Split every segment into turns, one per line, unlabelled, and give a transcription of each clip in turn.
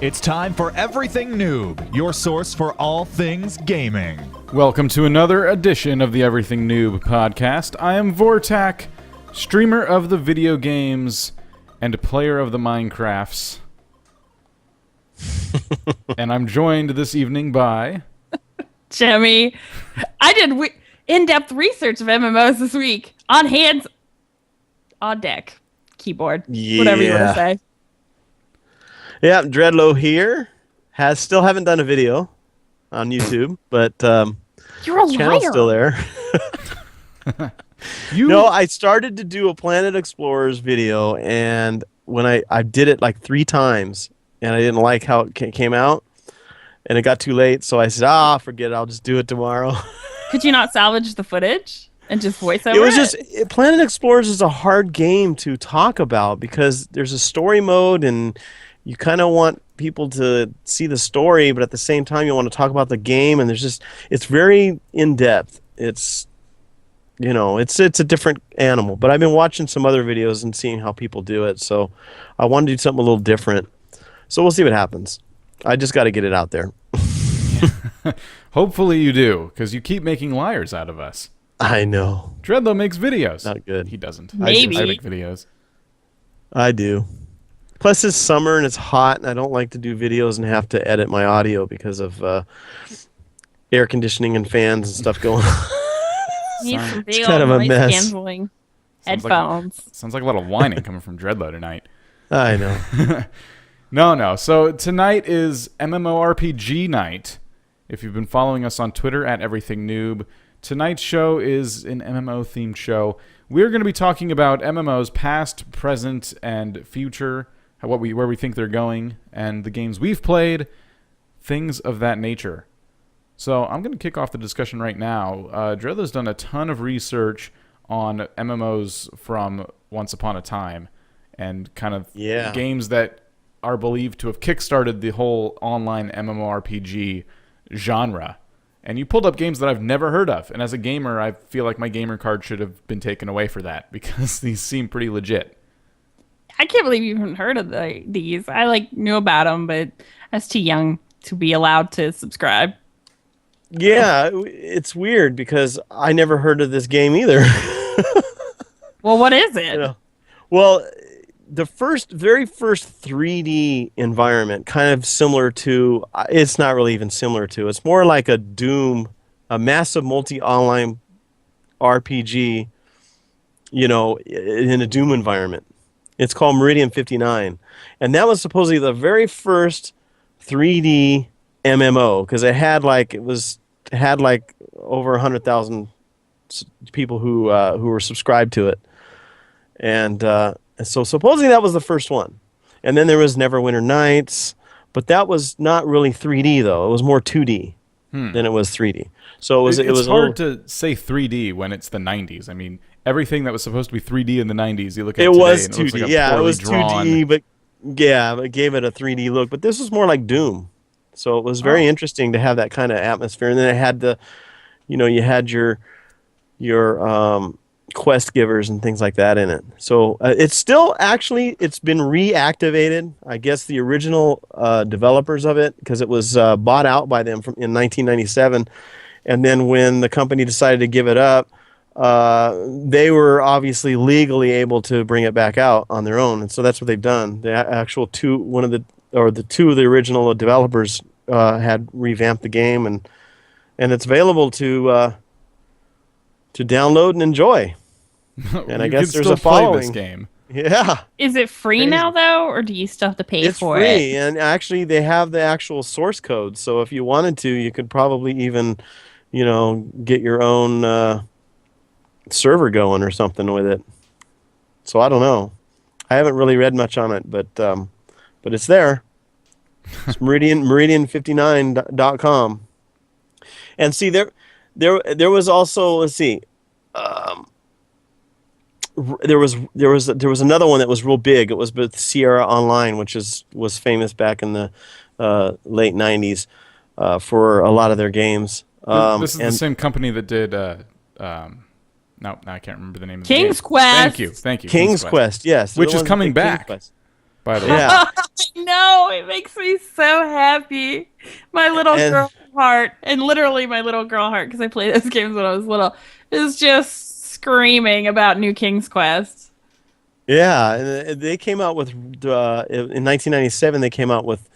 It's time for Everything Noob, your source for all things gaming.
Welcome to another edition of the Everything Noob podcast. I am Vortak, streamer of the video games and player of the Minecrafts. And I'm joined this evening by...
Jimmy. I did in-depth research of MMOs this week. On hands, on deck, keyboard, whatever you want to say.
Yeah, Dreadlow here. Still haven't done a video on YouTube, but
You're a
channel's
liar.
still there. No, I started to do a Planet Explorers video, and when I did it like 3 times, and I didn't like how it came out, and it got too late, so I said, forget it, I'll just do it tomorrow.
Could you not salvage the footage and just voice over
It was just Planet Explorers is a hard game to talk about because there's a story mode, and you kind of want people to see the story, but at the same time you want to talk about the game, and it's very in depth. It's a different animal. But I've been watching some other videos and seeing how people do it, so I want to do something a little different. So we'll see what happens. I just got to get it out there.
Hopefully you do, because you keep making liars out of us.
I know.
Dreadlow makes videos.
Not good.
He doesn't.
Maybe.
I make videos.
I do. Plus it's summer and it's hot, and I don't like to do videos and have to edit my audio because of air conditioning and fans and stuff going on.
Need some big
It's kind
old
of a
noise
mess.
canceling
Sounds
headphones.
Sounds like a lot of whining coming from Dreadlow tonight.
I know.
No. So tonight is MMORPG night. If you've been following us on Twitter at Everything Noob, tonight's show is an MMO-themed show. We're going to be talking about MMOs past, present, and future, where we think they're going, and the games we've played, things of that nature. So I'm going to kick off the discussion right now. Dreadlow's done a ton of research on MMOs from Once Upon a Time, and kind of games that are believed to have kickstarted the whole online MMORPG genre. And you pulled up games that I've never heard of. And as a gamer, I feel like my gamer card should have been taken away for that, because these seem pretty legit.
I can't believe you haven't heard of these. I knew about them, but I was too young to be allowed to subscribe.
Yeah, it's weird because I never heard of this game either.
Well, what is it?
Well, the very first 3D environment, kind of similar to, it's not really even similar to, it's more like a Doom, a massive multi-online RPG, in a Doom environment. It's called Meridian 59. And that was supposedly the very first 3D MMO, because it had over 100,000 people who were subscribed to it. And so supposedly that was the first one. And then there was Neverwinter Nights, but that was not really 3D though. It was more 2D than it was 3D. So it was
hard to say 3D when it's the 90s. I mean, everything that was supposed to be 3D in the 90s, you look at
it
today
was
and
2D.
it looks like
It was
drawn.
2D, but it gave it a 3D look. But this was more like Doom. So it was very interesting to have that kind of atmosphere. And then it had you had your quest givers and things like that in it. So it's still it's been reactivated. I guess the original developers of it, because it was bought out by them in 1997. And then when the company decided to give it up, they were obviously legally able to bring it back out on their own. And so that's what they've done. The actual two of the original developers had revamped the game, and it's available to download and enjoy. And I guess there's a following.
Play this game.
Yeah.
Is it free now, though, or do you still have to pay for it?
It's free, and actually they have the actual source code. So if you wanted to, you could probably even, get your own server going or something with it. So I don't know. I haven't really read much on it, but it's there. It's meridian59.com. And see, there was also, let's see, there was another one that was real big. It was with Sierra Online, which was famous back in the late 90s for a lot of their games.
This is the same company that did no, I can't remember the name of the
King's
game.
Quest.
Thank you.
King's Quest, yes.
Which is coming back. by the way.
Yeah.
No, it makes me so happy. My little girl heart, and literally my little girl heart, because I played those games when I was little, is just screaming about New King's Quest.
Yeah, and they came out with in 1997. They came out with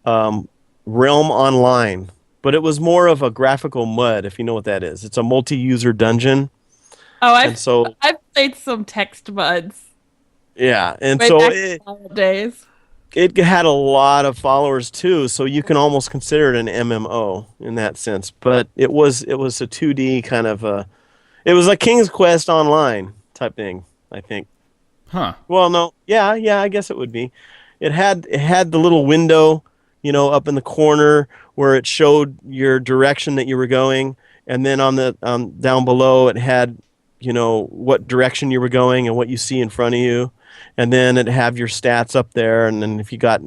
Realm Online, but it was more of a graphical mud, if you know what that is. It's a multi-user dungeon.
Oh,
I've
I've played some text buds.
Yeah, and
Way
so
back in the old days.
it had a lot of followers too, so you can almost consider it an MMO in that sense. But it was a 2D kind of it was like King's Quest Online type thing, I think.
Huh.
Well, no, yeah, I guess it would be. It had the little window, up in the corner where it showed your direction that you were going, and then on the down below it had, what direction you were going and what you see in front of you, and then it'd have your stats up there, and then if you got,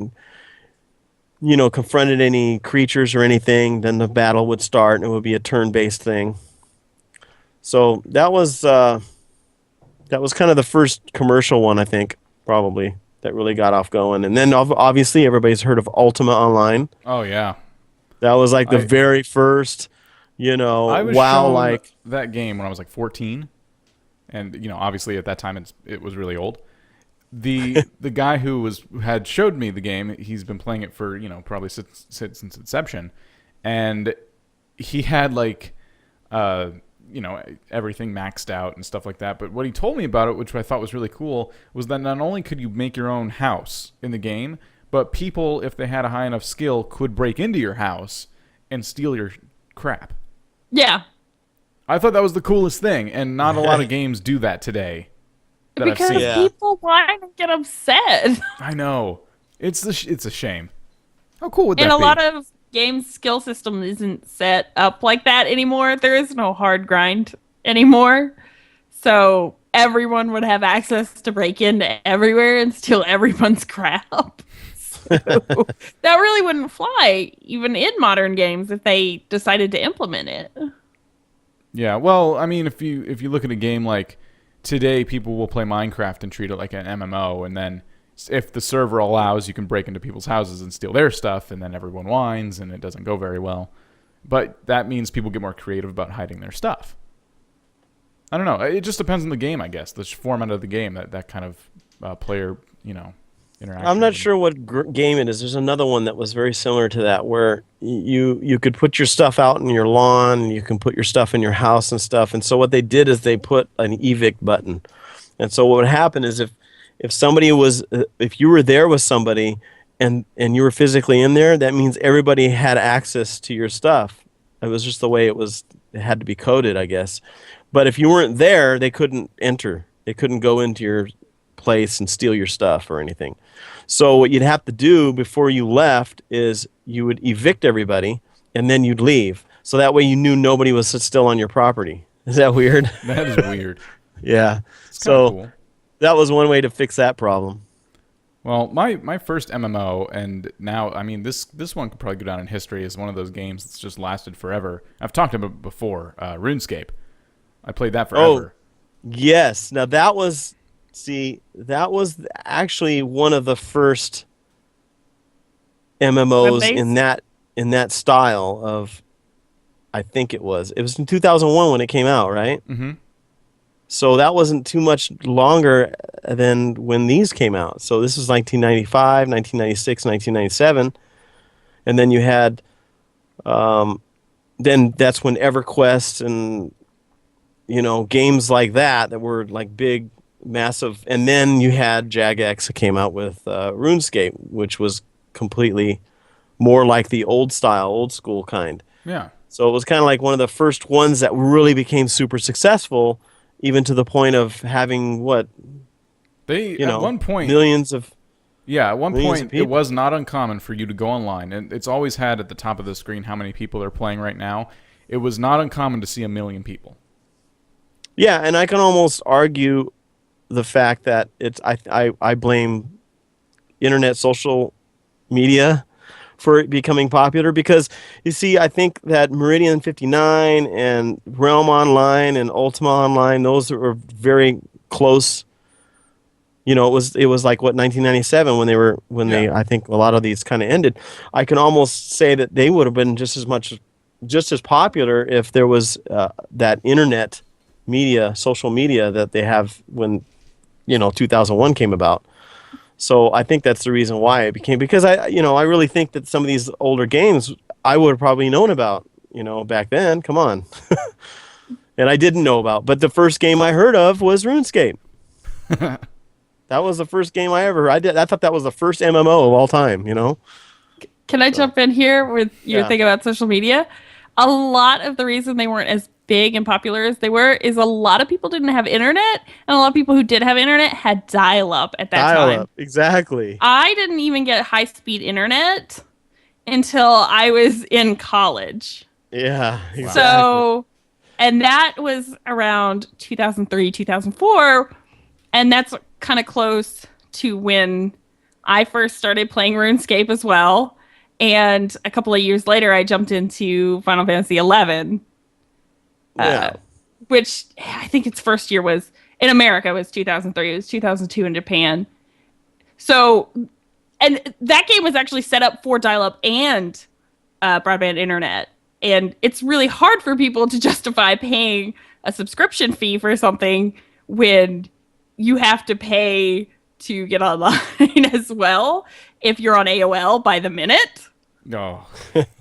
confronted any creatures or anything, then the battle would start, and it would be a turn-based thing. So that was kind of the first commercial one, I think, probably, that really got off going. And then obviously everybody's heard of Ultima Online.
Oh yeah.
That was like the very first,
I was
WoW
shown
like
that game when I was like 14, and obviously at that time it was really old. The guy who had showed me the game, he's been playing it for probably since inception, and he had like everything maxed out and stuff like that. But what he told me about it, which I thought was really cool, was that not only could you make your own house in the game, but people, if they had a high enough skill, could break into your house and steal your crap.
Yeah.
I thought that was the coolest thing, and not a lot of games do that today.
Because people whine and get upset.
I know. It's a shame. How cool would that be?
And a lot of games' skill system isn't set up like that anymore. There is no hard grind anymore. So everyone would have access to break into everywhere and steal everyone's crap. So that really wouldn't fly, even in modern games, if they decided to implement it.
Yeah, well, I mean, if you look at a game like today, people will play Minecraft and treat it like an MMO, and then if the server allows, you can break into people's houses and steal their stuff, and then everyone whines, and it doesn't go very well. But that means people get more creative about hiding their stuff. I don't know. It just depends on the game, I guess. The format of the game, that kind of player, interaction.
I'm not sure what game it is. There's another one that was very similar to that, where you could put your stuff out in your lawn, and you can put your stuff in your house and stuff. And so what they did is they put an evict button. And so what would happen is if you were there with somebody and you were physically in there, that means everybody had access to your stuff. It was just the way it had to be coded, I guess. But if you weren't there, they couldn't enter. They couldn't go into your place and steal your stuff or anything. So what you'd have to do before you left is you would evict everybody and then you'd leave. So that way you knew nobody was still on your property. Is that weird?
That is weird.
Yeah.
It's kind of cool.
That was one way to fix that problem.
Well, my first MMO, and now, I mean, this one could probably go down in history as one of those games that's just lasted forever. I've talked about it before, RuneScape. I played that forever.
Oh, yes. Now that was actually one of the first MMOs in that style of, I think it was in 2001 when it came out, right?
Mm-hmm.
So that wasn't too much longer than when these came out. So this was 1995, 1996, 1997. And then you had, then that's when EverQuest and, games like that were like big, massive. And then you had Jagex that came out with RuneScape, which was completely more like the old school kind.
Yeah.
So it was kind of like one of the first ones that really became super successful, even to the point of having
at one point
millions of
it was not uncommon for you to go online, and it's always had at the top of the screen how many people are playing right now. It was not uncommon to see 1 million people.
Yeah, and I can almost argue the fact that I blame internet social media for it becoming popular, because you see, I think that Meridian 59 and Realm Online and Ultima Online, those are very close it was like what 1997 when they I think a lot of these kind of ended. I can almost say that they would have been just as popular if there was that internet media, social media that they have when 2001 came about. So I think that's the reason why it became, because I really think that some of these older games I would have probably known about, back then. Come on. And I didn't know about. But the first game I heard of was RuneScape. That was the first game I ever heard. I thought that was the first MMO of all time,
Can I jump in here with your
Yeah.
thing about social media? A lot of the reason they weren't as big and popular as they were is a lot of people didn't have internet, and a lot of people who did have internet had dial-up at that time.
Dial-up, exactly.
I didn't even get high-speed internet until I was in college.
Yeah, exactly.
So, and that was around 2003, 2004, and that's kind of close to when I first started playing RuneScape as well. And a couple of years later, I jumped into Final Fantasy 11.
Yeah.
Which I think its first year was in America was 2003. It was 2002 in Japan. So, and that game was actually set up for dial-up and broadband internet. And it's really hard for people to justify paying a subscription fee for something when you have to pay to get online as well if you're on AOL by the minute.
Oh,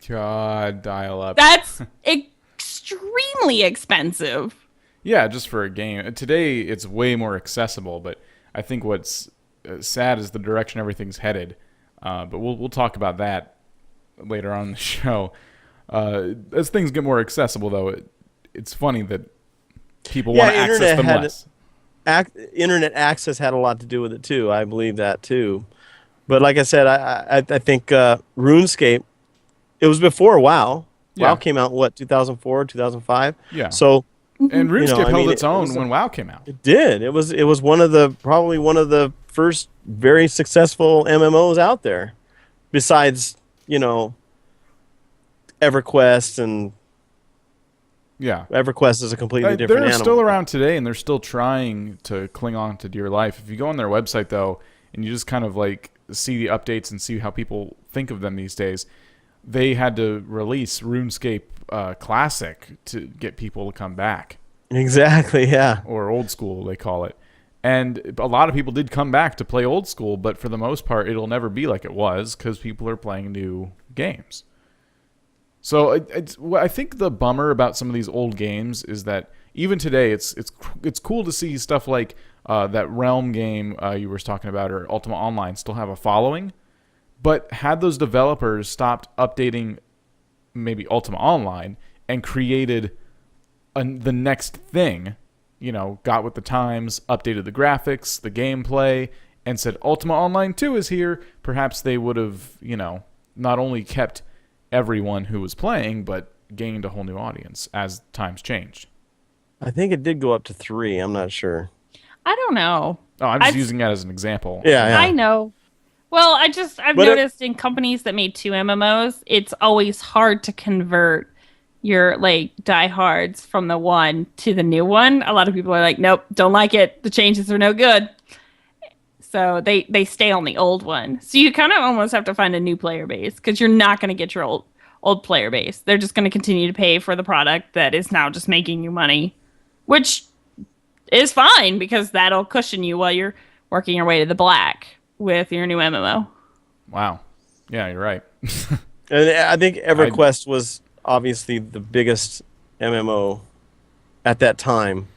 God, dial up.
That's extremely expensive.
Yeah, just for a game. Today, it's way more accessible, but I think what's sad is the direction everything's headed. But we'll talk about that later on in the show. As things get more accessible, though, it's funny that people want to access them less.
Internet access had a lot to do with it, too. I believe that, too. But like I said, I think RuneScape, it was before WoW.
Yeah.
WoW came out, what, 2004, 2005?
Yeah.
So
And RuneScape held its
it
own
was
when WoW came out.
it did. It was probably one of the first very successful MMOs out there, besides EverQuest, and
Yeah.
EverQuest is a completely different
They're
animal.
still around today, and they're still trying to cling on to dear life. If you go on their website, though, and you just kind of like see the updates and see how people think of them these days, they had to release RuneScape Classic to get people to come back.
Exactly, yeah.
Or Old School, they call it. And a lot of people did come back to play Old School, but for the most part, it'll never be like it was because people are playing new games. So I think the bummer about some of these old games is that even today, it's cool to see stuff like that Realm game you were talking about, or Ultima Online, still have a following. But had those developers stopped updating maybe Ultima Online and created the next thing, got with the times, updated the graphics, the gameplay, and said Ultima Online 2 is here, perhaps they would have, not only kept everyone who was playing, but gained a whole new audience as times changed.
I think it did go up to 3. I'm not sure.
I don't know.
Oh, I'm just using that as an example.
Yeah.
I know. Well, I've
But
noticed in companies that made 2 MMOs, it's always hard to convert your diehards from the one to the new one. A lot of people are like, nope, don't like it. The changes are no good. So they stay on the old one. So you kind of almost have to find a new player base because you're not going to get your old player base. They're just going to continue to pay for the product that is now just making you money, which is fine because that'll cushion you while you're working your way to the black with your new MMO.
Wow. Yeah, you're right.
And I think EverQuest was obviously the biggest MMO at that time,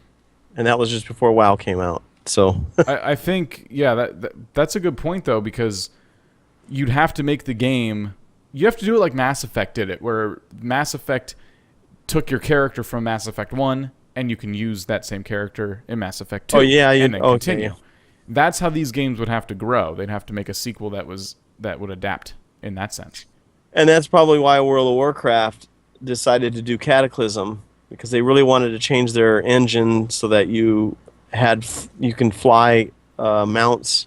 and that was just before WoW came out. So
I think, yeah, that's a good point, though, because you'd have to make the game... You have to do it like Mass Effect did it, where Mass Effect took your character from Mass Effect 1, and you can use that same character in Mass Effect 2.
Oh, yeah,
and then
okay,
continue.
yeah.
That's how these games would have to grow. They'd have to make a sequel that would adapt in that sense.
And that's probably why World of Warcraft decided to do Cataclysm, because they really wanted to change their engine so that you can fly mounts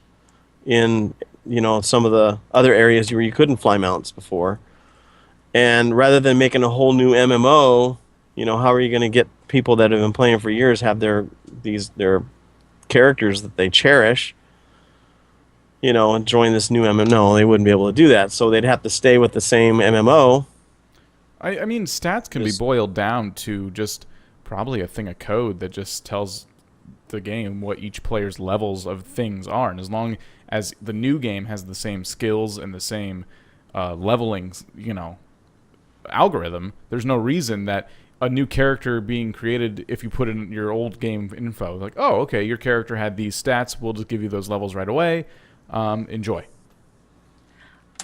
in some of the other areas where you couldn't fly mounts before. And rather than making a whole new MMO, how are you going to get people that have been playing for years have their characters that they cherish? and join this new MMO. No, they wouldn't be able to do that. So they'd have to stay with the same MMO.
I mean, stats can be boiled down to just probably a thing of code that just tells the game what each player's levels of things are. And as long as the new game has the same skills and the same leveling, algorithm, there's no reason that a new character being created, if you put in your old game info, like, oh, okay, your character had these stats, we'll just give you those levels right away. Enjoy.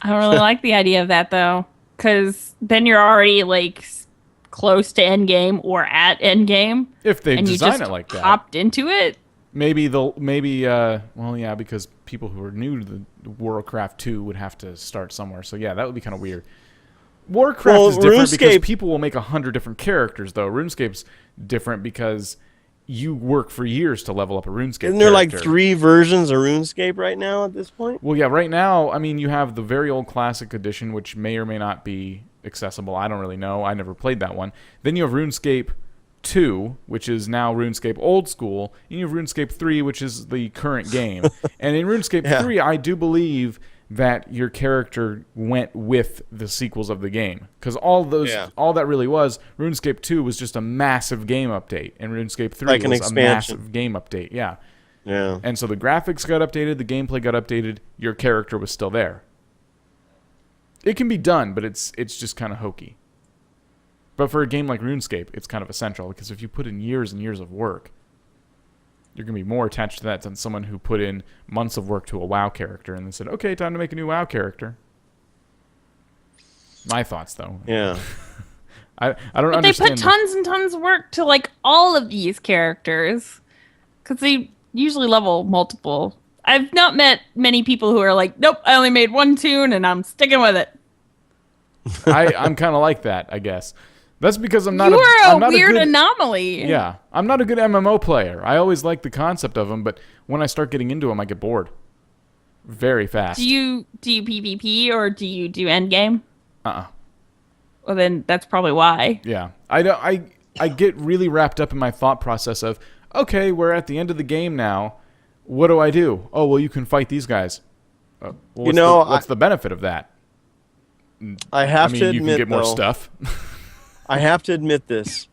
I don't really like the idea of that, though, because then you're already, like, close to end game or at end game.
If they design it like that.
Hopped into it.
Because people who are new to the Warcraft 2 would have to start somewhere. So yeah, that would be kind of weird. Warcraft is different because people will make 100 different characters, though. RuneScape's different because you work for years to level up a RuneScape
Isn't there like 3 versions of RuneScape right now at this point?
Well, yeah, right now, I mean, you have the very old Classic Edition, which may or may not be accessible. I don't really know. I never played that one. Then you have RuneScape 2, which is now RuneScape Old School, and you have RuneScape 3, which is the current game. And in RuneScape 3, I do believe that your character went with the sequels of the game, because all that really was, RuneScape 2 was just a massive game update, and RuneScape 3 was a massive game update. Yeah. And so the graphics got updated, the gameplay got updated, your character was still there. It can be done, but it's just kind of hokey. But for a game like RuneScape, it's kind of essential, because if you put in years and years of work, you're going to be more attached to that than someone who put in months of work to a WoW character and then said, okay, time to make a new WoW character. My thoughts, though.
Yeah.
I don't understand.
But they put tons and tons of work to, like, all of these characters, because they usually level multiple. I've not met many people who are like, nope, I only made one toon and I'm sticking with it.
I'm kind of like that, I guess. That's because I'm not.
You are a weird anomaly.
Yeah, I'm not a good MMO player. I always like the concept of them, but when I start getting into them, I get bored very fast.
Do you PvP or do you do endgame? Well, then that's probably why.
Yeah, I get really wrapped up in my thought process of, okay, we're at the end of the game now. What do I do? Oh, well, you can fight these guys. What's the benefit of that?
I have to admit,
you can get more stuff.
I have to admit this.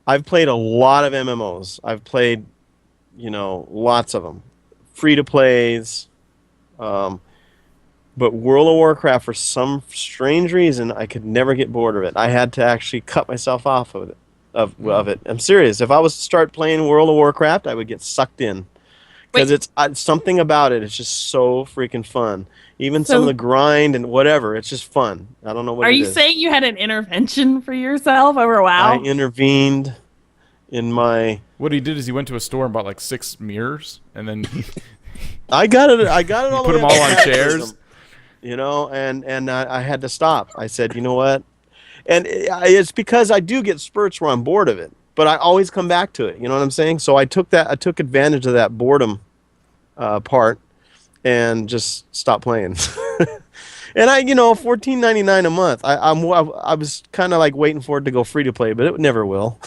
I've played a lot of MMOs. I've played, lots of them. Free-to-plays. But World of Warcraft, for some strange reason, I could never get bored of it. I had to actually cut myself off of it. Of it. I'm serious. If I was to start playing World of Warcraft, I would get sucked in. Because it's something about it. It's just so freaking fun. Even some of the grind and whatever. It's just fun. I don't know what it is.
Are you saying you had an intervention for yourself over WoW?
I intervened in my...
What he did is he went to a store and bought like 6 mirrors, and then
I got it all
put them all on chairs.
And I had to stop. I said, you know what? And it's because I do get spurts where I'm bored of it. But I always come back to it. You know what I'm saying? So I took advantage of that boredom part and just stopped playing. And $14.99 a month. I was kind of like waiting for it to go free to play, but it never will.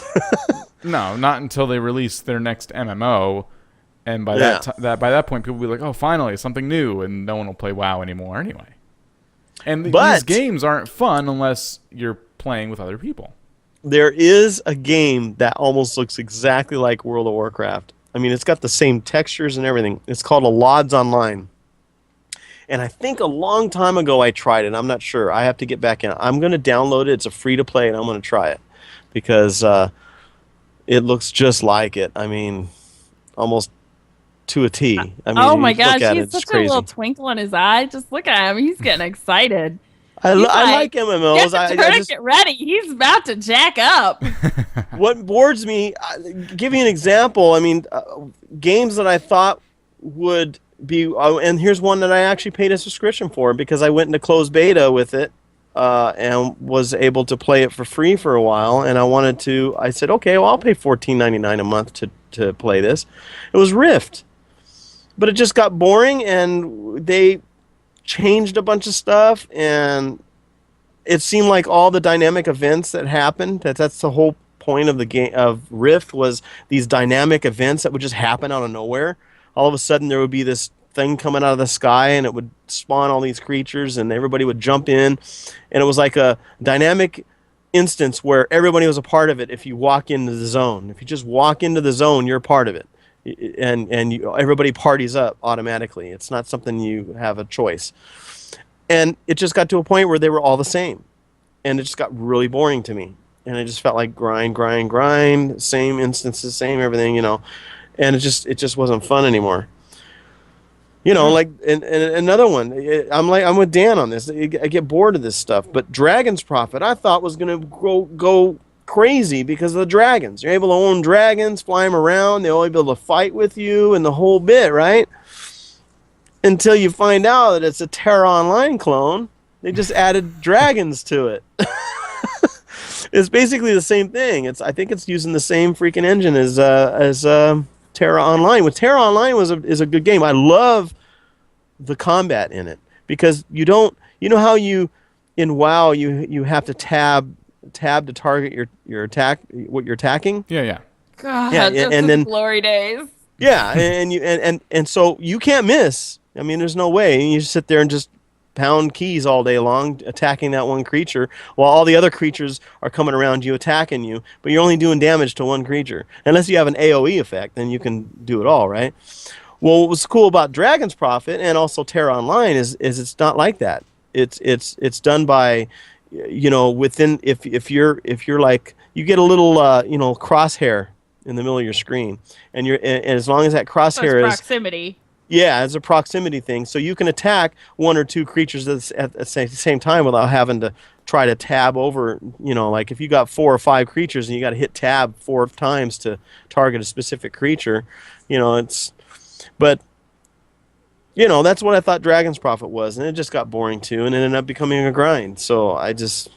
No, not until they release their next MMO, and by that point, people will be like, "Oh, finally, something new," and no one will play WoW anymore anyway. And these games aren't fun unless you're playing with other people.
There is a game that almost looks exactly like World of Warcraft. I mean, it's got the same textures and everything. It's called a LODS Online. And I think a long time ago I tried it. I'm not sure. I have to get back in. I'm going to download it. It's a free-to-play, and I'm going to try it. Because it looks just like it. I mean, almost to a T. I mean,
oh my gosh, he's such a little twinkle in his eye. Just look at him. He's getting excited.
I like MMOs.
Get ready. He's about to jack up.
What bores me, give you an example. I mean, games that I thought would be, and here's one that I actually paid a subscription for because I went into closed beta with it and was able to play it for free for a while. And I said, okay, well, I'll pay $14.99 a month to play this. It was Rift. But it just got boring, and they changed a bunch of stuff, and it seemed like all the dynamic events that happened, that's the whole point of the game of Rift, was these dynamic events that would just happen out of nowhere. All of a sudden there would be this thing coming out of the sky, and it would spawn all these creatures, and everybody would jump in, and it was like a dynamic instance where everybody was a part of it. If you walk into the zone, if you just walk into the zone, you're a part of it, and everybody parties up automatically. It's not something you have a choice. And it just got to a point where they were all the same, and it just got really boring to me. And I just felt like grind, same instances, same everything, and it just wasn't fun anymore. Like and another one, I'm with Dan on this. I get bored of this stuff. But Dragon's Prophet, I thought was going to go crazy because of the dragons. You're able to own dragons, fly them around. They'll be able to fight with you and the whole bit, right? Until you find out that it's a Terra Online clone. They just added dragons to it. It's basically the same thing. I think it's using the same freaking engine as Terra Online. With Terra Online is a good game. I love the combat in it because you know how in WoW you have to tab to target your attack, what you're attacking.
Yeah.
God,
yeah,
and then glory days.
Yeah, and so you can't miss. I mean, there's no way. You just sit there and just pound keys all day long, attacking that one creature, while all the other creatures are coming around you, attacking you, but you're only doing damage to one creature. Unless you have an AoE effect, then you can do it all, right? Well, what was cool about Dragon's Prophet and also Terra Online is it's not like that. It's done by, within if you're like you get a little crosshair in the middle of your screen, and as long as that crosshair is
proximity.
Yeah, it's a proximity thing. So you can attack one or two creatures at the same time without having to try to tab over. Like if you got 4 or 5 creatures and you got to hit tab 4 times to target a specific creature, But, that's what I thought Dragon's Prophet was, and it just got boring too, and it ended up becoming a grind. So I just...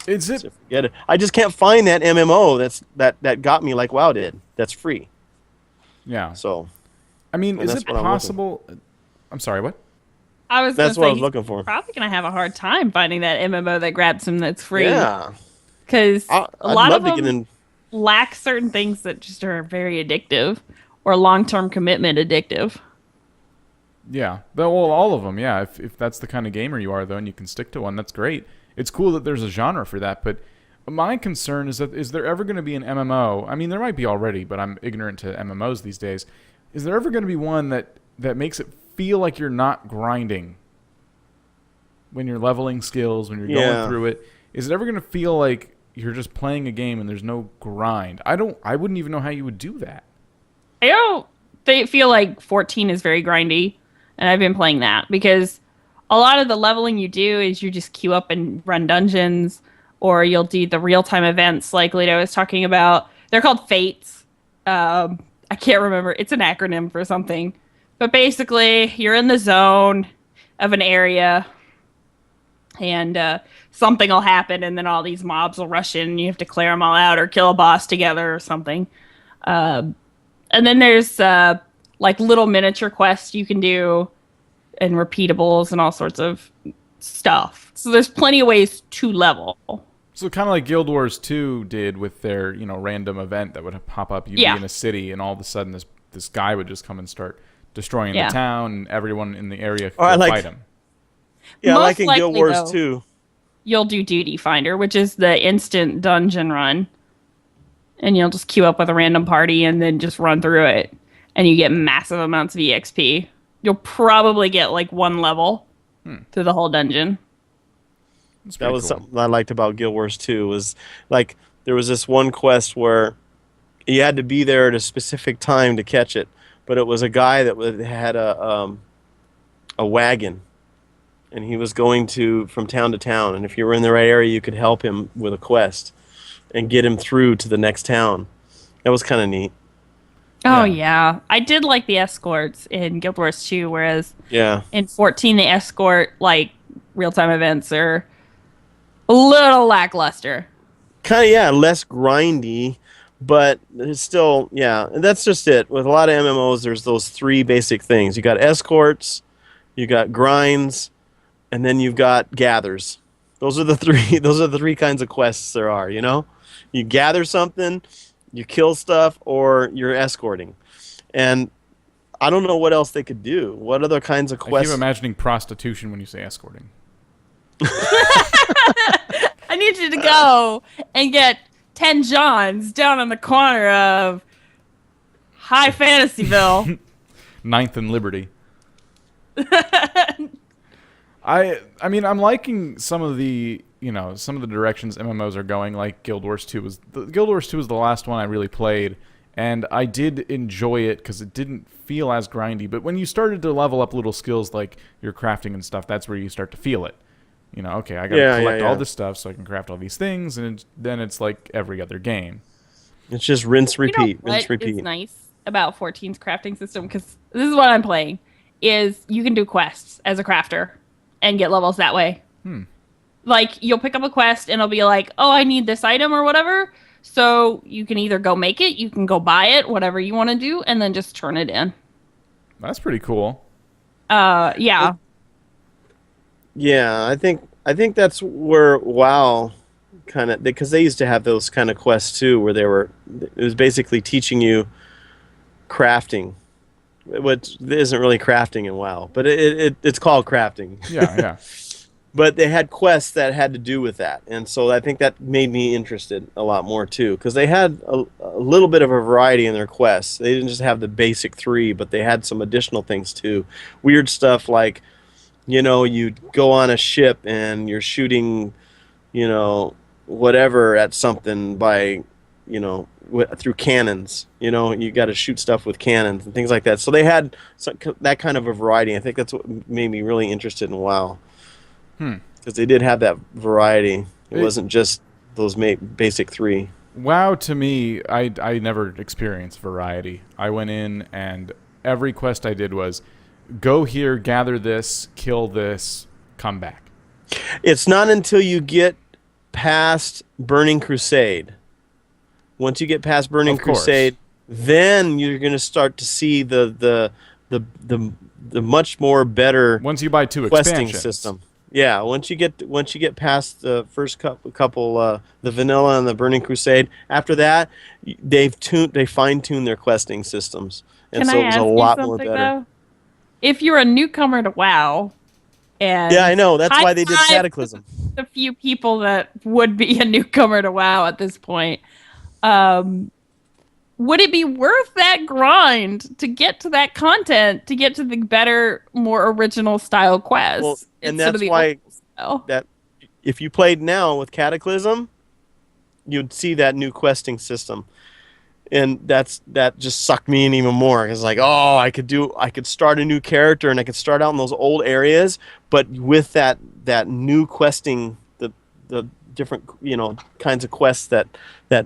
Forget it. I just can't find that MMO that got me like WoW did. That's free.
Yeah.
So...
I mean, is it possible... I'm sorry, what?
That's what I was looking for.
Probably going to have a hard time finding that MMO that grabs him that's free.
Yeah.
Because a lot of them lack certain things that just are very addictive or long-term commitment addictive.
Yeah. Well, all of them, yeah. If that's the kind of gamer you are, though, and you can stick to one, that's great. It's cool that there's a genre for that, but my concern is that is there ever going to be an MMO? I mean, there might be already, but I'm ignorant to MMOs these days. Is there ever going to be one that makes it feel like you're not grinding when you're leveling skills, when you're going through it? Is it ever going to feel like you're just playing a game and there's no grind? I wouldn't even know how you would do that. They feel like 14 is very grindy, and I've been playing that because a lot of the leveling you do is you just queue up and run dungeons, or you'll do the real-time events like Lito was talking about. They're called fates. I can't remember. It's an acronym for something. But basically, you're in the zone of an area, and something will happen, and then all these mobs will rush in, and you have to clear them all out or kill a boss together or something. And then there's like little miniature quests you can do, and repeatables and all sorts of stuff. So there's plenty of ways to level. So kind of like Guild Wars 2 did with their, random event that would pop up. You'd be in a city, and all of a sudden this guy would just come and start destroying the town, and everyone in the area could fight him.
Yeah, I like in Guild Wars 2.
You'll do Duty Finder, which is the instant dungeon run. And you'll just queue up with a random party and then just run through it. And you get massive amounts of EXP. You'll probably get like 1 level through the whole dungeon.
That was something I liked about Guild Wars 2 was like there was this one quest where you had to be there at a specific time to catch it, but it was a guy that had a wagon, and he was going from town to town, and if you were in the right area, you could help him with a quest and get him through to the next town. That was kind of neat.
Oh, yeah. I did like the escorts in Guild Wars 2, whereas in 14, the escort, like, real-time events are a little lackluster.
Kind of, less grindy, but it's still, and that's just it. With a lot of MMOs, there's those 3 basic things. You got escorts, you got grinds, and then you've got gathers. Those are the 3. Those are the 3 kinds of quests there are. You gather something, you kill stuff, or you're escorting. And I don't know what else they could do. What other kinds of
I
quests?
keep imagining prostitution when you say escorting.
I need you to go and get 10 Johns down on the corner of High Fantasyville.
Ninth and Liberty. I mean, I'm liking some of the directions MMOs are going. Like Guild Wars 2 was the last one I really played, and I did enjoy it because it didn't feel as grindy. But when you started to level up little skills like your crafting and stuff, that's where you start to feel it. Okay, I gotta collect all this stuff so I can craft all these things, and then it's like every other game.
It's just rinse, repeat, rinse,
What
repeat.
is nice about 14's crafting system, because this is what I'm playing, is you can do quests as a crafter and get levels that way. Like, you'll pick up a quest and it'll be like, oh, I need this item or whatever. So you can either go make it, you can go buy it, whatever you want to do, and then just turn it in.
That's pretty cool.
Yeah.
Yeah, I think that's where WoW kind of, because they used to have those kind of quests too, where it was basically teaching you crafting, which isn't really crafting in WoW, but it's called crafting.
Yeah.
But they had quests that had to do with that, and so I think that made me interested a lot more too, because they had a little bit of a variety in their quests. They didn't just have the basic 3, but they had some additional things too. Weird stuff like, you go on a ship and you're shooting, whatever at something by, through cannons. You got to shoot stuff with cannons and things like that. So they had that kind of a variety. I think that's what made me really interested in WoW. Because they did have that variety. It wasn't just those basic 3.
WoW, to me, I never experienced variety. I went in and every quest I did was go here, gather this, kill this, come back.
It's not until you get past Burning Crusade. Once you get past Burning Crusade, then you're going to start to see the much more better
once you buy 2
questing
expansions
system. Yeah, once you get past the first couple the vanilla and the Burning Crusade, after that they fine-tuned their questing systems, and so it was a lot more better.
Though? If you're a newcomer to WoW, and
yeah, I know that's why they did Cataclysm.
The few people that would be a newcomer to WoW at this point, would it be worth that grind to get to that content, to get to the better, more original style quests?
Well, and that's why that if you played now with Cataclysm, you'd see that new questing system, and that just sucked me in even more. It's like, oh, I could start a new character and I could start out in those old areas, but with that new questing, the different kinds of quests that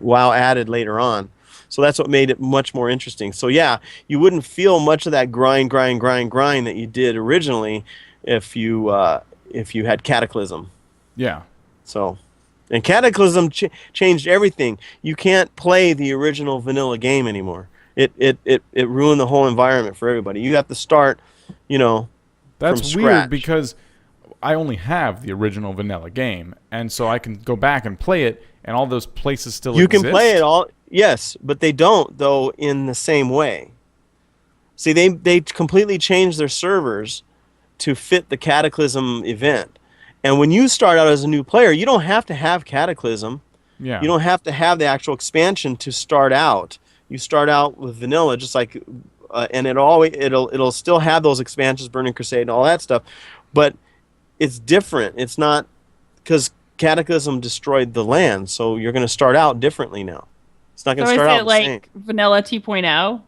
WoW added later on. So that's what made it much more interesting. So yeah, you wouldn't feel much of that grind that you did originally if you had Cataclysm.
Yeah.
So, and Cataclysm changed everything. You can't play the original vanilla game anymore. It ruined the whole environment for everybody. You have to start,
That's
from
weird
scratch.
because I only have the original vanilla game, and so I can go back and play it, and all those places still
You
exist.
can play it all, yes, but they don't though in the same way. See, they completely changed their servers to fit the Cataclysm event. And when you start out as a new player, you don't have to have Cataclysm.
Yeah.
You don't have to have the actual expansion to start out. You start out with vanilla, just like, and it'll still have those expansions, Burning Crusade and all that stuff, but it's different. It's not because Cataclysm destroyed the land, so you're going to start out differently now. It's not going to start out the
like
same.
Vanilla 2.0?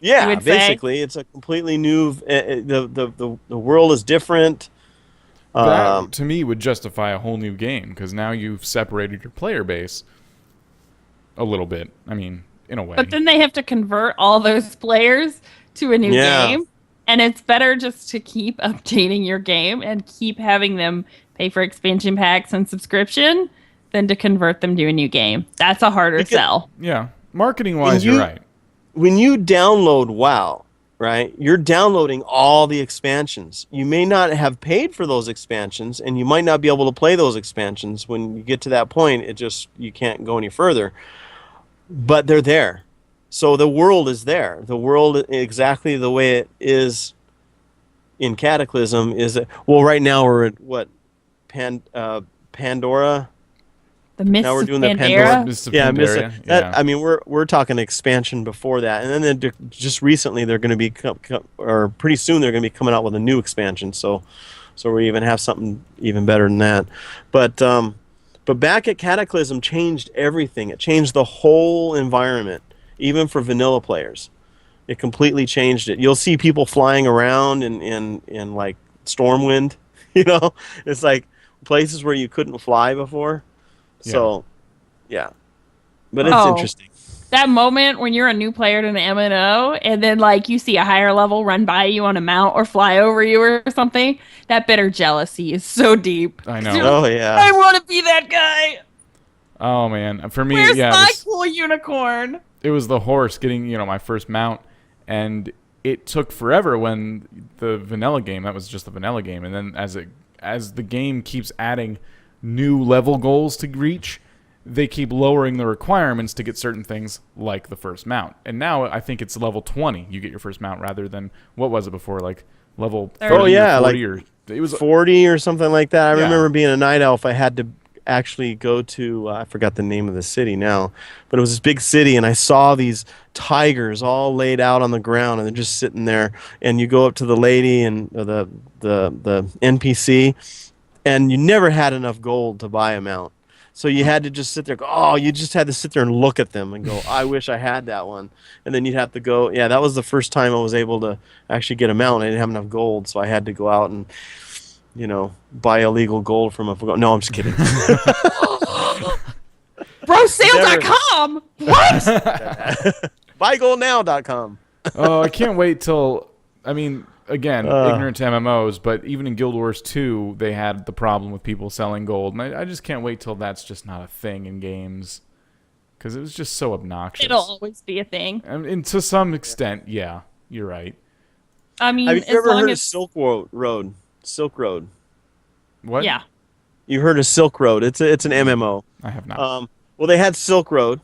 Yeah, basically, it's a completely new. The world is different.
That, to me, would justify a whole new game, because now you've separated your player base a little bit. I mean, in a way.
But then they have to convert all those players to a new game. And it's better just to keep updating your game and keep having them pay for expansion packs and subscription than to convert them to a new game. That's a harder sell.
Yeah. Marketing-wise, you're right.
When you download WoW, right, you're downloading all the expansions. You may not have paid for those expansions, and you might not be able to play those expansions. When you get to that point, you can't go any further. But they're there. So the world is there. The world exactly the way it is in Cataclysm is well. Right now we're at what Pandora.
The Mists
Now we're
of
doing the
Pandora.
Mists of
Yeah,
Pandaria,
that.
yeah.
I mean, we're talking expansion before that, and then just recently they're going to be or pretty soon they're going to be coming out with a new expansion. So we even have something even better than that. But back at Cataclysm changed everything. It changed the whole environment, even for vanilla players. It completely changed it. You'll see people flying around in like Stormwind. You know, it's like places where you couldn't fly before. So, yeah. But it's interesting.
That moment when you're a new player to an MNO and then like you see a higher level run by you on a mount or fly over you or something, that bitter jealousy is so deep.
I know.
Oh, yeah.
I want to be that guy.
Oh man, for me,
Where's
yeah,
my cool unicorn?
it was the horse getting my first mount, and it took forever when the vanilla game, that was just the vanilla game, and then as the game keeps adding new level goals to reach, they keep lowering the requirements to get certain things like the first mount. And now I think it's level 20 you get your first mount rather than, what was it before, like level 30
Oh, yeah,
or 40
like
or it was
40 or something like that. I
Yeah.
remember being a night elf. I had to actually go to I forgot the name of the city now, but it was this big city, and I saw these tigers all laid out on the ground, and they're just sitting there. And you go up to the lady and the NPC, and you never had enough gold to buy a mount. So you had to just sit there. You just had to sit there and look at them and go, I wish I had that one. And then you'd have to go. Yeah, that was the first time I was able to actually get a mount. I didn't have enough gold, so I had to go out and buy illegal gold from a. No, I'm just kidding.
Brosale.com. What?
Buygoldnow.com.
Oh, I can't wait till, I mean, again, ignorant to MMOs, but even in Guild Wars 2, they had the problem with people selling gold. And I just can't wait till that's just not a thing in games. Because it was just so obnoxious.
It'll always be a thing.
And to some extent, yeah, you're right.
I mean,
Have you
as
ever
long
heard of
as
Silk Road? Silk Road.
What?
yeah.
You heard of Silk Road? It's an MMO.
I have not.
Well, they had Silk Road,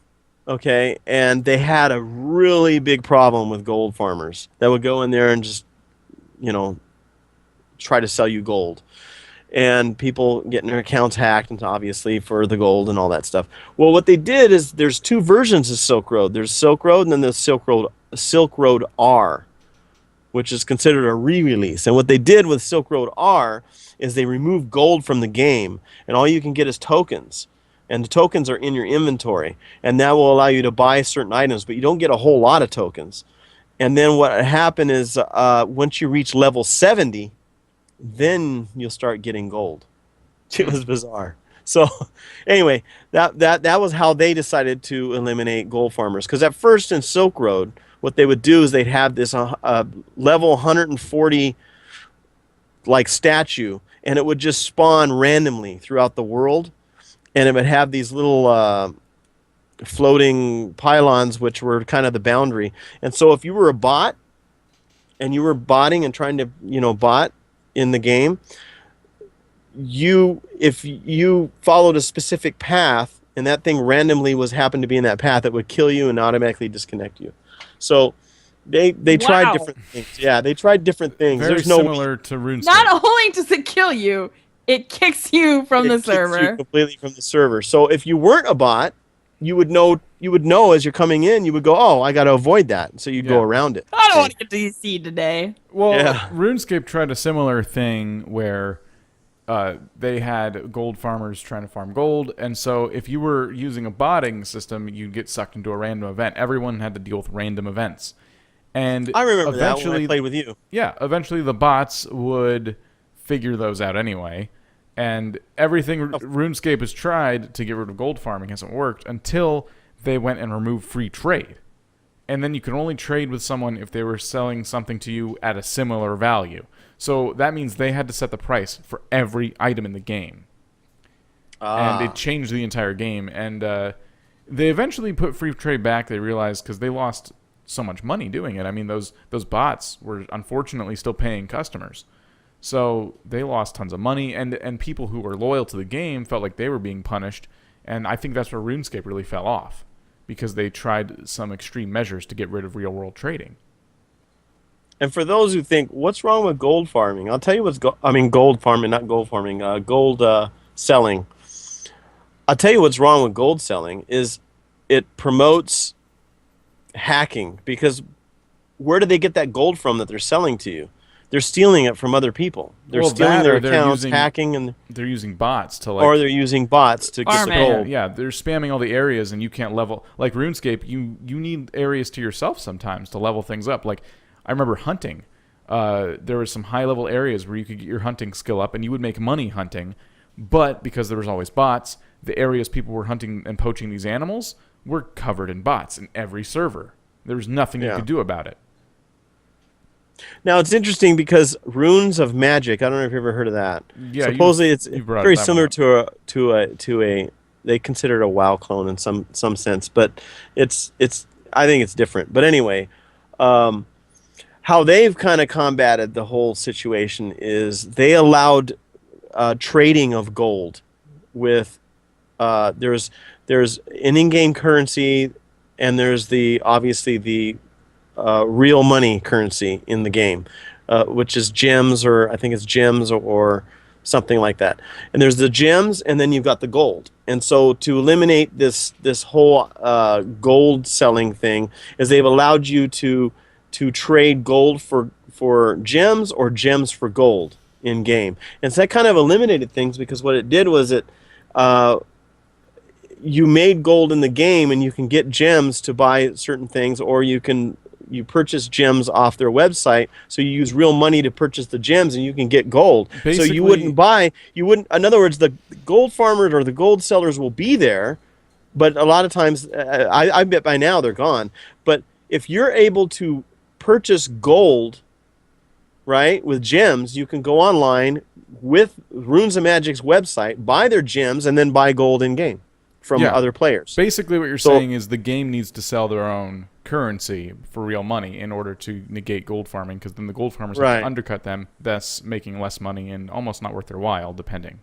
okay, and they had a really big problem with gold farmers that would go in there and just, try to sell you gold. And people getting their accounts hacked, and obviously for the gold and all that stuff. Well, what they did is there's two versions of Silk Road. There's Silk Road, and then there's Silk Road R, which is considered a re-release. And what they did with Silk Road R is they removed gold from the game, and all you can get is tokens. And the tokens are in your inventory, and that will allow you to buy certain items, but you don't get a whole lot of tokens. And then what happened is once you reach level 70, then you'll start getting gold. It was bizarre. So anyway, that was how they decided to eliminate gold farmers. Because at first in Silk Road, what they would do is they'd have this level 140 like statue, and it would just spawn randomly throughout the world. And it would have these little floating pylons, which were kind of the boundary. And so if you were a bot, and you were botting and trying to, bot in the game, if you followed a specific path, and that thing randomly happened to be in that path, it would kill you and automatically disconnect you. So they tried different things. Yeah, they tried different things.
Very
There's no
similar to RuneScape.
Not only does it kill you, it kicks you from the
It kicks you
server.
completely from the server. So if you weren't a bot, you would know as you're coming in, you would go, oh, I got to avoid that. So you'd go around it.
I don't want to get DC today.
Well,
Yeah.
RuneScape tried a similar thing where they had gold farmers trying to farm gold, and so if you were using a botting system, you'd get sucked into a random event. Everyone had to deal with random events. And
I remember that when
eventually,
I played with you.
yeah, eventually the bots would figure those out anyway. And everything RuneScape has tried to get rid of gold farming hasn't worked until they went and removed free trade. And then you can only trade with someone if they were selling something to you at a similar value. So that means they had to set the price for every item in the game. And it changed the entire game. And they eventually put free trade back. They realized because they lost so much money doing it. I mean, those bots were unfortunately still paying customers. So they lost tons of money, and people who were loyal to the game felt like they were being punished, and I think that's where RuneScape really fell off. because they tried some extreme measures to get rid of real-world trading.
And for those who think, what's wrong with gold farming? I'll tell you gold farming, not gold farming, gold selling. I'll tell you what's wrong with gold selling is it promotes hacking, because where do they get that gold from that they're selling to you? They're stealing it from other people. They're stealing their accounts, hacking, and
they're using bots to
or they're using bots to get the gold.
Yeah, they're spamming all the areas, and you can't level. Like RuneScape, you need areas to yourself sometimes to level things up. Like I remember hunting. There were some high-level areas where you could get your hunting skill up, and you would make money hunting. But because there was always bots, the areas people were hunting and poaching these animals were covered in bots in every server. There was nothing you could do about it.
Now, it's interesting because Runes of Magic, I don't know if you've ever heard of that.
Yeah,
supposedly it's very similar to a they consider it a WoW clone in some sense, but it's I think it's different. But anyway, how they've kind of combated the whole situation is they allowed trading of gold with there's an in-game currency, and there's obviously the real money currency in the game, which is gems, or I think it's gems or something like that. And there's the gems, and then you've got the gold. And so to eliminate this whole gold selling thing, is they've allowed you to trade gold for gems or gems for gold in game. And so that kind of eliminated things, because what it did was you made gold in the game, and you can get gems to buy certain things, or you purchase gems off their website, so you use real money to purchase the gems, and you can get gold.
Basically,
so in other words, the gold farmers or the gold sellers will be there, but a lot of times, I bet by now they're gone. But if you're able to purchase gold, right, with gems, you can go online with Runes of Magic's website, buy their gems, and then buy gold in-game from other players.
Basically what you're saying is the game needs to sell their own currency for real money in order to negate gold farming, because then the gold farmers have to undercut them, thus making less money and almost not worth their while, depending.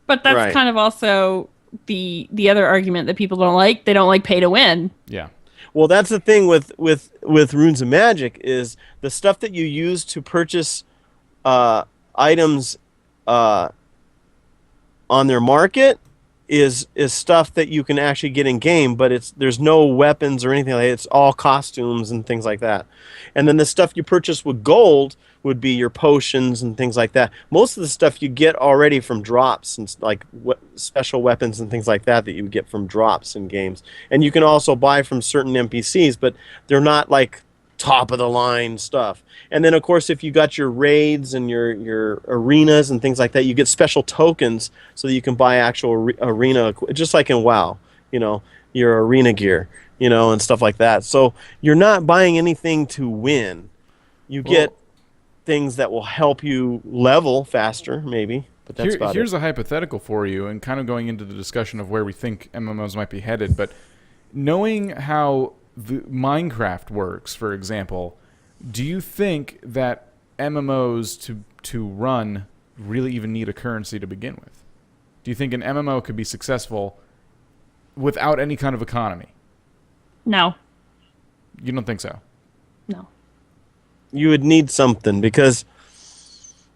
But that's kind of also the other argument that people don't like. They don't like pay to win.
Yeah.
Well, that's the thing with Runes of Magic, is the stuff that you use to purchase items on their market is stuff that you can actually get in game, but there's no weapons or anything like that. It's all costumes and things like that. And then the stuff you purchase with gold would be your potions and things like that. Most of the stuff you get already from drops, and like special weapons and things like that you would get from drops in games. And you can also buy from certain NPCs, but they're not like top of the line stuff. And then of course, if you got your raids and your arenas and things like that, you get special tokens so that you can buy actual arena, just like in WoW, your arena gear, and stuff like that. So you're not buying anything to win. You get things that will help you level faster, maybe. But that's about
here's a hypothetical for you, and kind of going into the discussion of where we think MMOs might be headed. But knowing how the Minecraft works, for example, do you think that MMOs to run really even need a currency to begin with? Do you think an MMO could be successful without any kind of economy?
No.
You don't think so?
No.
You would need something, because,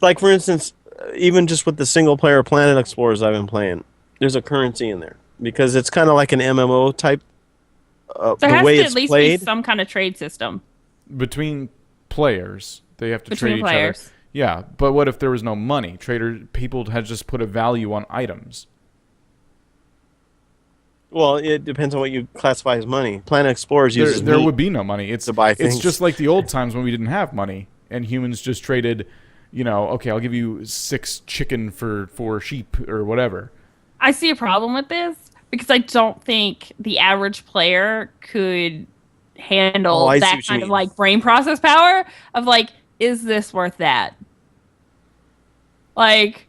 like for instance, even just with the single player Planet Explorers I've been playing, there's a currency in there, because it's kind of like an MMO type.
There has to at least be some kind of trade system
between players. They have to trade each
other.
Yeah, but what if there was no money? People had just put a value on items.
Well, it depends on what you classify as money. Planet Explorers uses
there would be no money. It's
to buy things.
It's just like the old times when we didn't have money and humans just traded. Okay, I'll give you 6 chicken for 4 sheep or whatever.
I see a problem with this, because I don't think the average player could handle that kind of like brain process power of like, is this worth that? Like,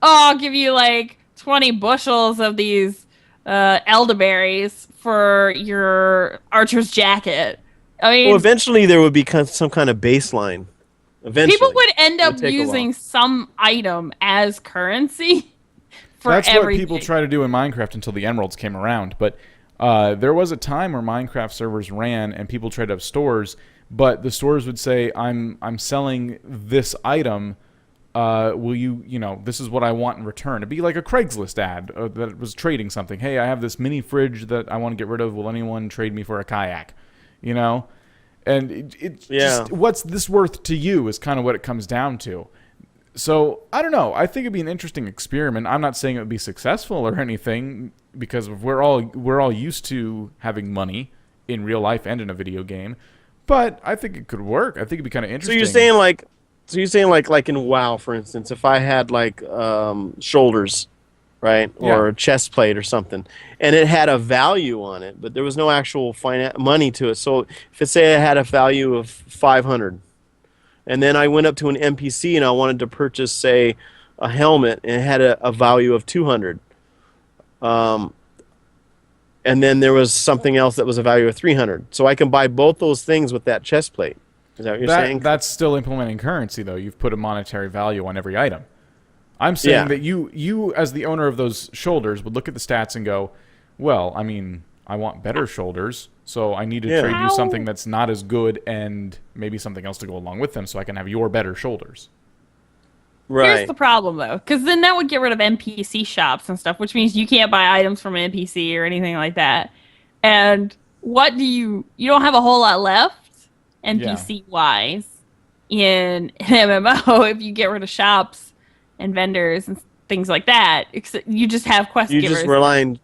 I'll give you like 20 bushels of these elderberries for your archer's jacket. I mean,
well, eventually there would be some kind of baseline. Eventually,
people would end up using some item as currency.
That's what people try to do in Minecraft until the emeralds came around. But There was a time where Minecraft servers ran and people tried to have stores, but the stores would say, I'm selling this item. Will you, this is what I want in return. It'd be like a Craigslist ad that was trading something. Hey, I have this mini fridge that I want to get rid of. Will anyone trade me for a kayak? And just, what's this worth to you is kind of what it comes down to. So I don't know. I think it'd be an interesting experiment. I'm not saying it would be successful or anything, because we're all used to having money in real life and in a video game. But I think it could work. I think it'd be kind of interesting.
So you're saying like in WoW, for instance, if I had like shoulders, right, or a chest plate or something, and it had a value on it, but there was no actual money to it. So if it say I had a value of 500, and then I went up to an NPC and I wanted to purchase, say, a helmet, and it had a value of 200, and then there was something else that was a value of 300. So I can buy both those things with that chest plate. Is that what you're saying?
That's still implementing currency, though. You've put a monetary value on every item. I'm saying that you, as the owner of those shoulders, would look at the stats and go, well, I mean, I want better shoulders, so I need to trade you something that's not as good and maybe something else to go along with them so I can have your better shoulders.
Right.
Here's the problem, though, because then that would get rid of NPC shops and stuff, which means you can't buy items from an NPC or anything like that. And you don't have a whole lot left NPC-wise in an MMO if you get rid of shops and vendors and things like that. You just have quest givers.
You're just relying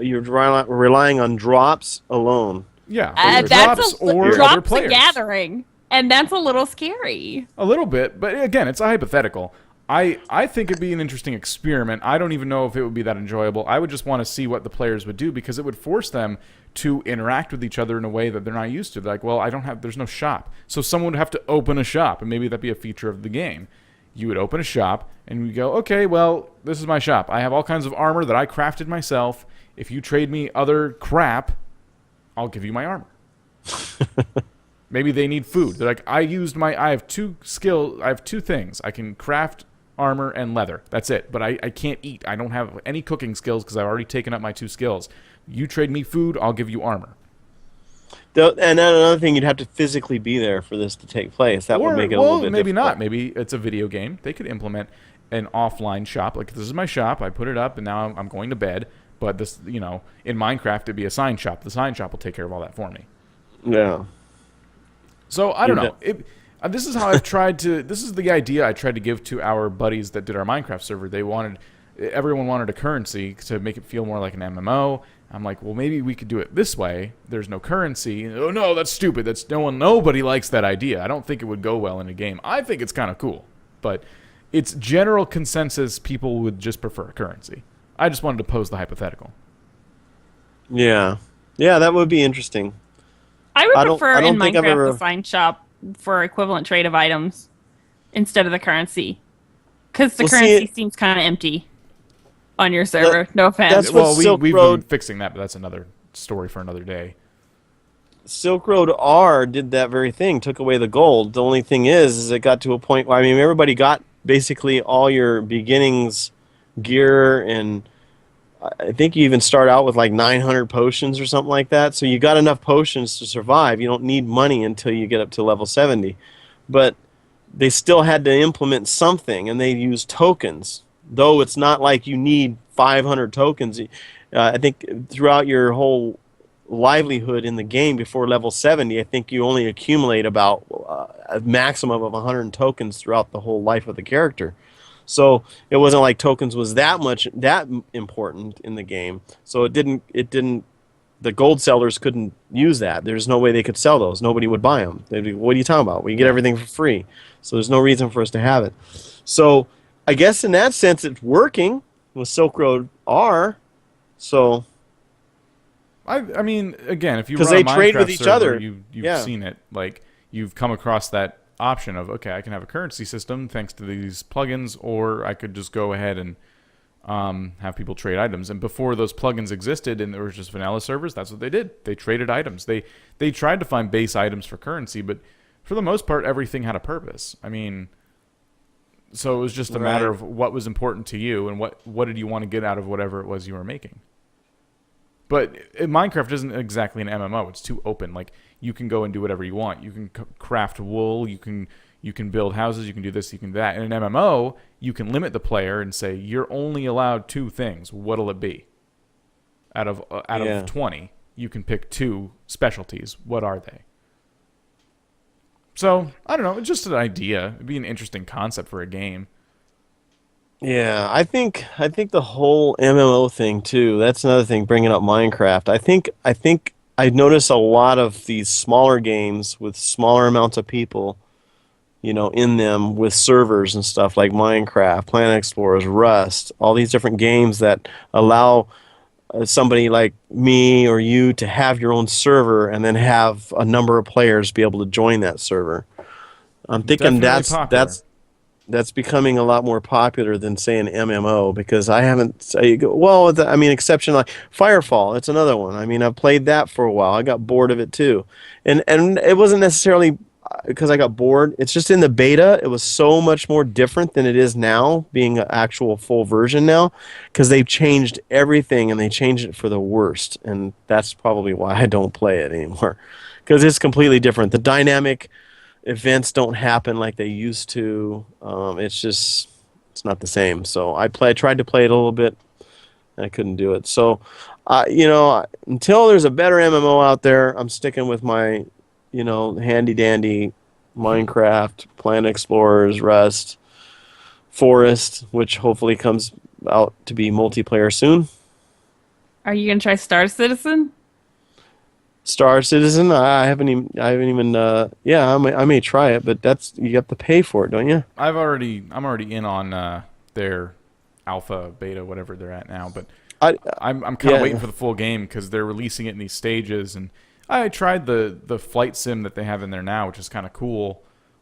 you're relying on drops alone.
Yeah,
drops
or other players.
A gathering, and that's a little scary.
A little bit, but again, it's a hypothetical. I think it'd be an interesting experiment. I don't even know if it would be that enjoyable. I would just want to see what the players would do, because it would force them to interact with each other in a way that they're not used to. Like, well, there's no shop. So someone would have to open a shop, and maybe that'd be a feature of the game. You would open a shop, and you go, okay, well, this is my shop. I have all kinds of armor that I crafted myself. If you trade me other crap, I'll give you my armor. Maybe they need food. They're like, I have two things. I can craft armor and leather. That's it. But I can't eat. I don't have any cooking skills because I've already taken up my 2 skills. You trade me food, I'll give you armor.
And then another thing, you'd have to physically be there for this to take place. That would make it a little bit
maybe
difficult.
not. Maybe it's a video game. They could implement an offline shop. Like, this is my shop. I put it up, and now I'm going to bed. But this, in Minecraft, it'd be a sign shop. The sign shop will take care of all that for me.
Yeah.
So I don't know. This is how I've tried to. This is the idea I tried to give to our buddies that did our Minecraft server. Everyone wanted a currency to make it feel more like an MMO. I'm like, well, maybe we could do it this way. There's no currency. Oh no, that's stupid. Nobody likes that idea. I don't think it would go well in a game. I think it's kind of cool, but it's general consensus. People would just prefer a currency. I just wanted to pose the hypothetical.
Yeah, that would be interesting.
I would prefer in Minecraft the sign shop for equivalent trade of items instead of the currency, because the currency seems kind of empty on your server. No offense.
We've been fixing that, but that's another story for another day.
Silk Road R did that very thing, took away the gold. The only thing is it got to a point where, everybody got basically all your beginnings gear, and I think you even start out with like 900 potions or something like that. So you got enough potions to survive. You don't need money until you get up to level 70. But they still had to implement something, and they used tokens. Though it's not like you need 500 tokens. I think throughout your whole livelihood in the game before level 70, I think you only accumulate about a maximum of 100 tokens throughout the whole life of the character. So it wasn't like tokens was that important in the game. So the gold sellers couldn't use that. There's no way they could sell those. Nobody would buy them. They'd be, what are you talking about? We get everything for free. So there's no reason for us to have it. So I guess in that sense it's working with Silk Road R. So
I mean, again, if you
because
run
they
a
trade
Minecraft
with each
server,
other,
you've seen it. Like, you've come across that option of, okay, I can have a currency system thanks to these plugins, or I could just go ahead and have people trade items. And before those plugins existed and there was just vanilla servers, that's what they did. They traded items. They tried to find base items for currency, but for the most part, everything had a purpose. I mean, so it was just a matter of what was important to you and what did you want to get out of whatever it was you were making. But Minecraft isn't exactly an MMO. It's too open. Like, you can go and do whatever you want. You can craft wool. You can build houses. You can do this. You can do that. In an MMO, you can limit the player and say you're only allowed 2 things. What'll it be? Out of 20, you can pick 2 specialties. What are they? So I don't know. It's just an idea. It'd be an interesting concept for a game.
Yeah, I think the whole MMO thing too. That's another thing. Bringing up Minecraft, I think I notice a lot of these smaller games with smaller amounts of people, in them with servers and stuff like Minecraft, Planet Explorers, Rust, all these different games that allow somebody like me or you to have your own server and then have a number of players be able to join that server. I'm thinking that's becoming a lot more popular than, say, an MMO, because I haven't. Exception like Firefall. It's another one. I mean, I've played that for a while. I got bored of it too, and it wasn't necessarily because I got bored. It's just in the beta, it was so much more different than it is now, being an actual full version now, because they've changed everything and they changed it for the worst, and that's probably why I don't play it anymore, because it's completely different. The dynamic events don't happen like they used to. It's not the same. So I tried to play it a little bit, and I couldn't do it. So, until there's a better MMO out there, I'm sticking with my, handy dandy Minecraft, Planet Explorers, Rust, Forest, which hopefully comes out to be multiplayer soon.
Are you gonna try Star Citizen?
Star Citizen, I haven't even. I may try it, but you have to pay for it, don't you?
I'm already in on their alpha, beta, whatever they're at now. But I'm kind of waiting for the full game because they're releasing it in these stages. And I tried the flight sim that they have in there now, which is kind of cool,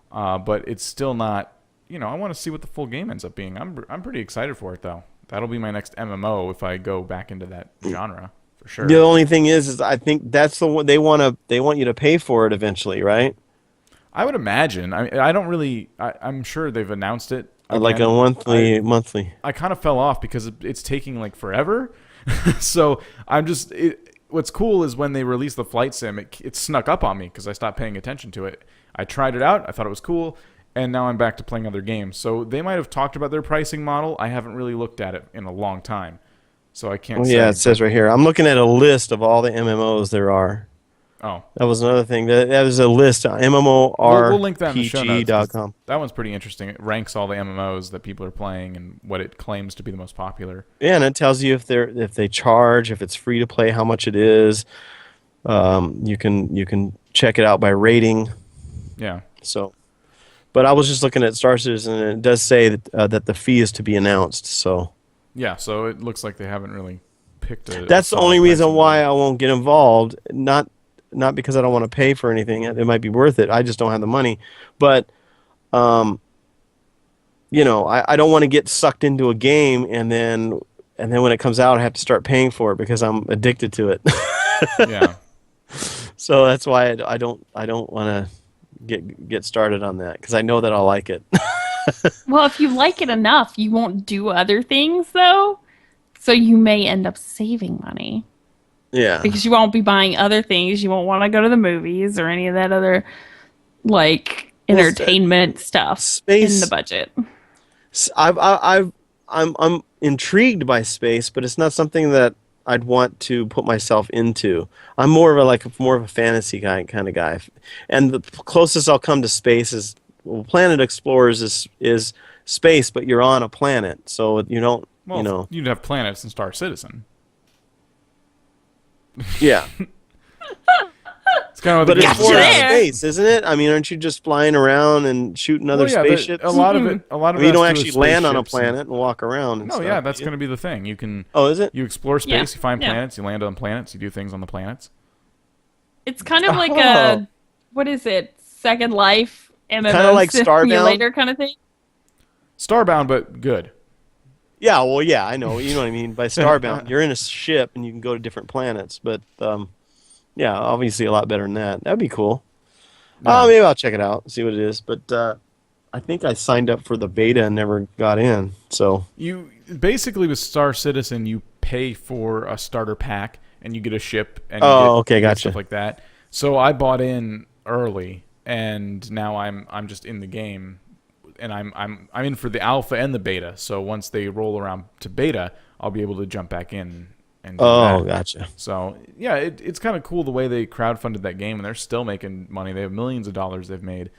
but it's still not. I want to see what the full game ends up being. I'm pretty excited for it though. That'll be my next MMO if I go back into that genre. Sure.
The only thing is I think that's the one they want you to pay for it eventually, right?
I would imagine. I don't really. I'm sure they've announced it.
Like a monthly.
I kind of fell off because it's taking like forever. So I'm just. What's cool is when they released the flight sim, it snuck up on me because I stopped paying attention to it. I tried it out. I thought it was cool, and now I'm back to playing other games. So they might have talked about their pricing model. I haven't really looked at it in a long time. So I can't say.
Yeah, it says right here. I'm looking at a list of all the MMOs there are.
Oh.
That was another thing. That was a list on MMORPG.com.
We'll link that in the show notes. That one's pretty interesting. It ranks all the MMOs that people are playing and what it claims to be the most popular.
Yeah, and it tells you if they charge, if it's free to play, how much it is. You can check it out by rating.
Yeah.
So, but I was just looking at Star Citizen, and it does say that the fee is to be announced. So.
Yeah, so it looks like they haven't really picked a...
That's the only reason why I won't get involved. Not because I don't want to pay for anything. It might be worth it. I just don't have the money. But, I don't want to get sucked into a game and then when it comes out, I have to start paying for it because I'm addicted to it.
Yeah.
So that's why I don't want to get started on that, because I know that I'll like it.
Well, if you like it enough, you won't do other things, though. So you may end up saving money.
Yeah.
Because you won't be buying other things. You won't want to go to the movies or any of that other, entertainment stuff in the budget.
I'm intrigued by space, but it's not something that I'd want to put myself into. I'm more of a fantasy kind of guy. And the closest I'll come to space is... Well, Planet Explorers is space, but you're on a planet, so you don't.
Well, you'd have planets in Star Citizen.
Yeah.
It's kind of.
But it's more space, isn't it? I mean, aren't you just flying around and shooting other spaceships?
A lot of it.
You don't actually land on a planet and walk around. And
no, yeah, that's going to be the thing. You can.
Oh, is it?
You explore space. You find planets. You land on planets. You do things on the planets.
It's kind of like a, what is it? Second Life. MMO
kind of like
Starbound kind of thing.
Starbound, but good.
Yeah, well, yeah, I know. You know what I mean by Starbound. You're in a ship and you can go to different planets, but yeah, obviously a lot better than that. That'd be cool. Yeah. Maybe I'll check it out, see what it is. But I think I signed up for the beta and never got in. So
you basically with Star Citizen, you pay for a starter pack, and you get a ship and you get stuff like that. So I bought in early, and now I'm just in the game, and I'm in for the alpha and the beta. So once they roll around to beta, I'll be able to jump back in and do that.
Gotcha.
So yeah, it's kind of cool the way they crowdfunded that game, and they're still making money. They have millions of dollars they've made.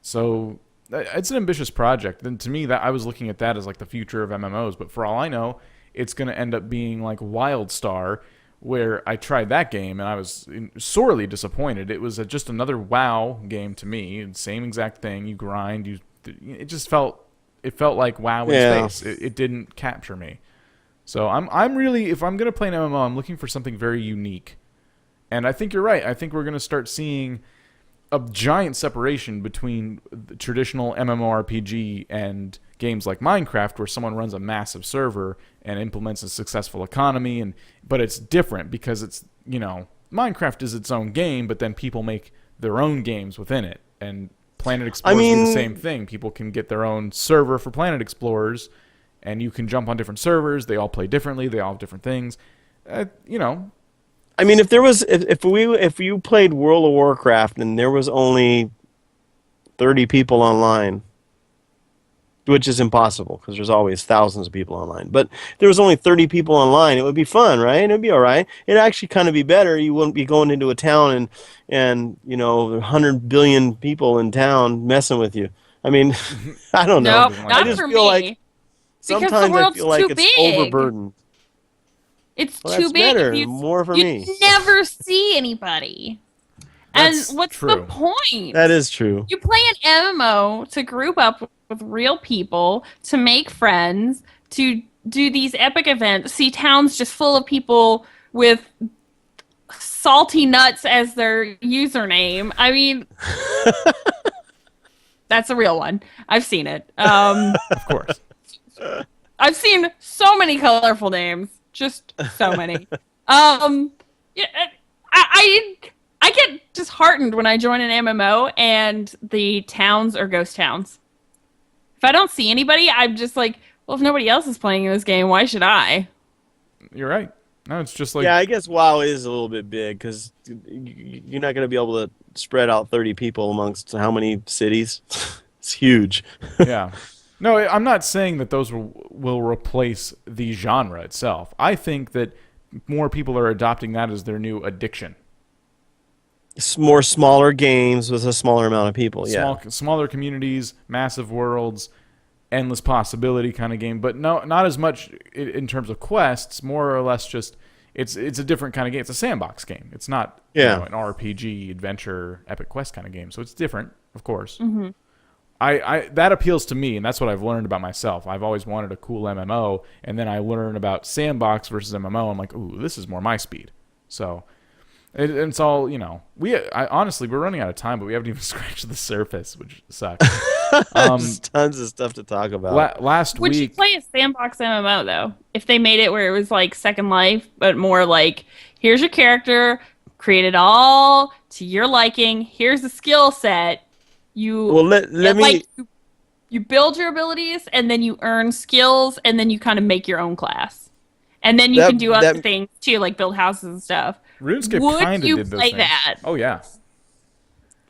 So it's an ambitious project. And to me, that I was looking at that as like the future of MMOs. But for all I know, it's going to end up being like WildStar, where I tried that game and I was sorely disappointed. It was just another WoW game to me. Same exact thing. You grind. It just felt like WoW in space. It didn't capture me. So I'm really, if I'm going to play an MMO, I'm looking for something very unique. And I think you're right. I think we're going to start seeing a giant separation between the traditional MMORPG and games like Minecraft, where someone runs a massive server and implements a successful economy, but it's different because it's, Minecraft is its own game, but then people make their own games within it. And Planet Explorers do the same thing. People can get their own server for Planet Explorers, and you can jump on different servers. They all play differently. They all have different things.
I mean, if you played World of Warcraft and there was only 30 people online, which is impossible because there's always thousands of people online. But if there was only 30 people online, it would be fun, right? It would be all right. It'd actually kind of be better. You wouldn't be going into a town and 100 billion people in town messing with you. I mean, I don't know.
Nope,
I just feel like sometimes I feel like it's overburdened.
It's
well,
too
that's
big.
Better. More for me.
You never see anybody. And what's
true.
the point?
That is true.
You play an MMO to group up with real people, to make friends, to do these epic events, see towns just full of people with salty nuts as their username. I mean, that's a real one. I've seen it.
Of course.
I've seen so many colorful names. Just so many. Yeah, I get disheartened when I join an MMO and the towns are ghost towns. If I don't see anybody, I'm just like, well, if nobody else is playing in this game, why should I?
You're right. No, it's just like...
Yeah, I guess WoW is a little bit big because you're not going to be able to spread out 30 people amongst how many cities? It's huge.
Yeah. No, I'm not saying that those will replace the genre itself. I think that more people are adopting that as their new addiction.
More smaller games with a smaller amount of people,
Smaller communities, massive worlds, endless possibility kind of game, but no, not as much in terms of quests, more or less just it's a different kind of game. It's a sandbox game. It's not an RPG, adventure, epic quest kind of game, so it's different, of course. Mm-hmm. I that appeals to me, and that's what I've learned about myself. I've always wanted a cool MMO, and then I learn about sandbox versus MMO. I'm like, ooh, this is more my speed. So it's all, honestly, we're running out of time, but we haven't even scratched the surface, which sucks.
There's tons of stuff to talk about.
Last week...
Would you play a sandbox MMO, though? If they made it where it was like Second Life, but more like, here's your character, create it all to your liking, here's the skill set. You build your abilities, and then you earn skills, and then you kind of make your own class, and then you can do other things too, like build houses and stuff.
RuneScape kind of did those things. Would you play that? Oh yeah.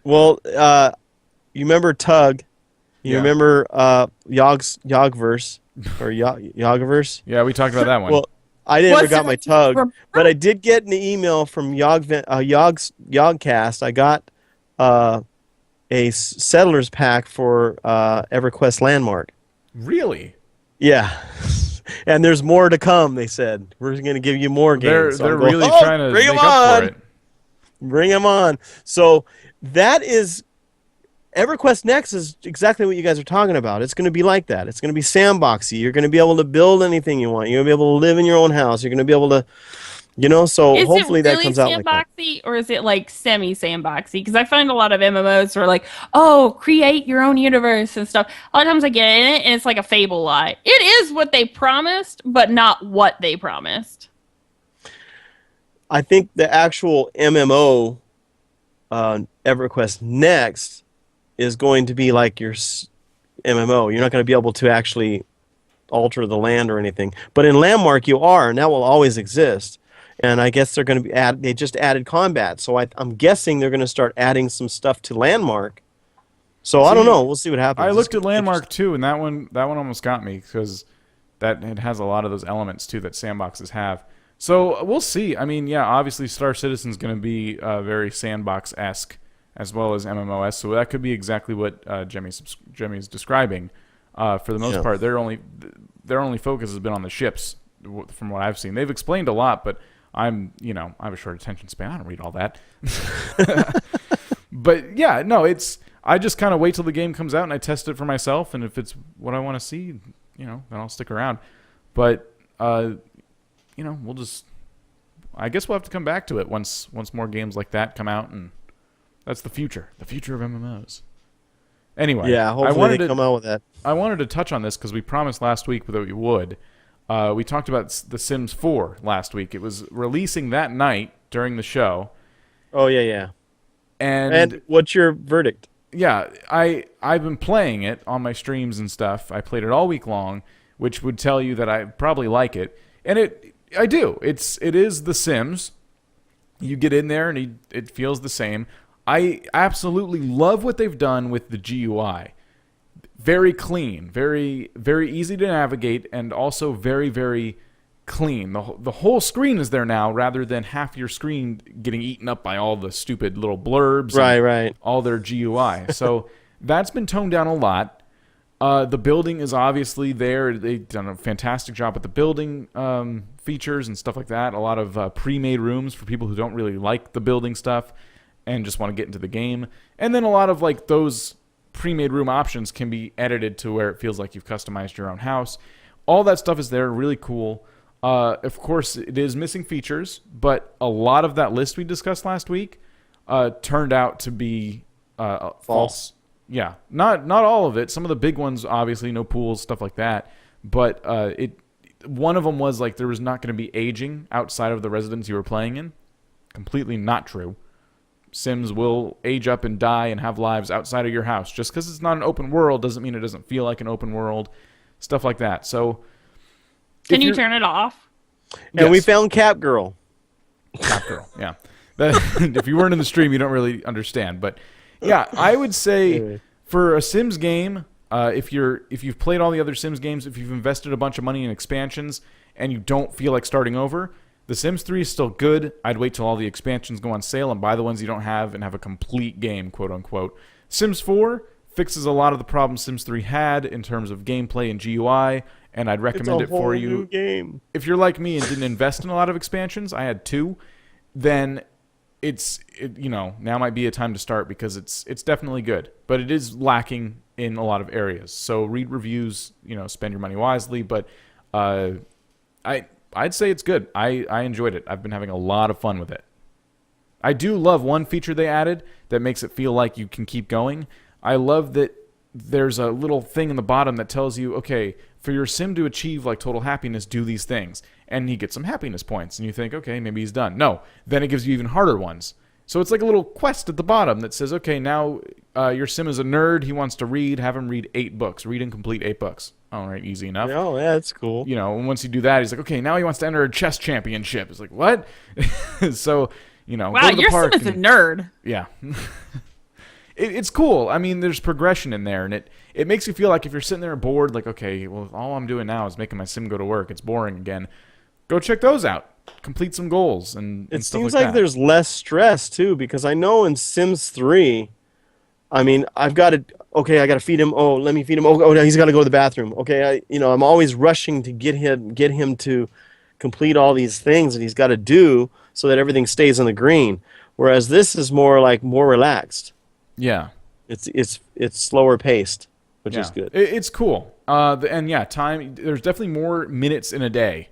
Well, you remember Tug? You remember Yogverse or Yogverse?
Yeah, we talked about that one.
Well, I never got my Tug, but I did get an email from Yogcast. I got a Settlers pack for EverQuest Landmark.
Really?
Yeah. And there's more to come, they said. We're going to give you more games.
They're really trying to make up for it.
Bring them on. So that is... EverQuest Next is exactly what you guys are talking about. It's going to be like that. It's going to be sandboxy. You're going to be able to build anything you want. You're going to be able to live in your own house. You're going to be able to... so hopefully that comes out like that. Is it really sandboxy, or is it like semi-sandboxy? Because I find a lot of MMOs are like, oh, create your own universe and stuff. A lot of times I get in it, and it's like a Fable lie. It is what they promised, but not what they promised. I think the actual MMO, EverQuest Next, is going to be like your MMO. You're not going to be able to actually alter the land or anything. But in Landmark, you are, and that will always exist. and I guess they're going to be they just added combat, so I'm guessing they're going to start adding some stuff to Landmark. So I don't know. We'll see what happens.
I looked at Landmark too, and that one almost got me because it has a lot of those elements too that sandboxes have. So we'll see. I mean, yeah, obviously Star Citizen's going to be very sandbox-esque as well as MMOS, so that could be exactly what Jemmy's describing. For the most part, their only focus has been on the ships, from what I've seen. They've explained a lot, but I have a short attention span. I don't read all that. But yeah, no, I just kind of wait till the game comes out and I test it for myself, and if it's what I want to see, then I'll stick around. But I guess we'll have to come back to it once more games like that come out, and that's the future of MMOs. Anyway,
yeah, hopefully they come out with that.
I wanted to touch on this because we promised last week that we would. We talked about The Sims 4 last week. It was releasing that night during the show.
Oh, yeah.
And
what's your verdict?
Yeah, I've been playing it on my streams and stuff. I played it all week long, which would tell you that I probably like it. And I do. It is The Sims. You get in there and it feels the same. I absolutely love what they've done with the GUI. Very clean, very, very easy to navigate, and also very, very clean. The whole screen is there now, rather than half your screen getting eaten up by all the stupid little blurbs,
right,
all their GUI. So that's been toned down a lot. The building is obviously there. They've done a fantastic job with the building features and stuff like that. A lot of pre-made rooms for people who don't really like the building stuff and just want to get into the game. And then a lot of like those pre-made room options can be edited to where it feels like you've customized your own house. All that stuff is there, really cool. Of course, it is missing features, but a lot of that list we discussed last week turned out to be false. Yeah, not all of it. Some of the big ones, obviously, no pools, stuff like that. But one of them was like there was not going to be aging outside of the residence you were playing in. Completely not true. Sims will age up and die and have lives outside of your house. Just because it's not an open world doesn't mean it doesn't feel like an open world. Stuff like that. So,
can you turn it off?
And we found Cap Girl.
Cap Girl, yeah. If you weren't in the stream, you don't really understand. But yeah, I would say for a Sims game, if you've played all the other Sims games, if you've invested a bunch of money in expansions and you don't feel like starting over, The Sims 3 is still good. I'd wait till all the expansions go on sale and buy the ones you don't have and have a complete game, quote unquote. Sims 4 fixes a lot of the problems Sims 3 had in terms of gameplay and GUI, and I'd recommend it for you.
New game.
If you're like me and didn't invest in a lot of expansions, I had 2, then now might be a time to start because it's definitely good, but it is lacking in a lot of areas. So read reviews, spend your money wisely, but I'd say it's good. I enjoyed it. I've been having a lot of fun with it. I do love one feature they added that makes it feel like you can keep going. I love that there's a little thing in the bottom that tells you, okay, for your sim to achieve like total happiness, do these things. And he gets some happiness points. And you think, okay, maybe he's done. No. Then it gives you even harder ones. So it's like a little quest at the bottom that says, okay, now your sim is a nerd. He wants to read. Have him read 8 books. Read and complete 8 books. All right, easy enough.
Oh, yeah, that's cool.
And once you do that, he's like, okay, now he wants to enter a chess championship. It's like, what? So,
wow,
go to the
your
park
sim is a nerd.
Yeah. It's cool. I mean, there's progression in there, and it makes you feel like if you're sitting there bored, like, okay, well, all I'm doing now is making my sim go to work. It's boring again. Go check those out. Complete some goals and
it
stuff
seems
like
like
that.
there's less stress too, because I know in Sims 3, I mean, I got to feed him. Oh, let me feed him. Oh, he's got to go to the bathroom. Okay, I'm always rushing to get him to complete all these things that he's got to do so that everything stays in the green. Whereas this is more relaxed.
Yeah.
It's slower paced, which is good.
It's cool. Time. There's definitely more minutes in a day.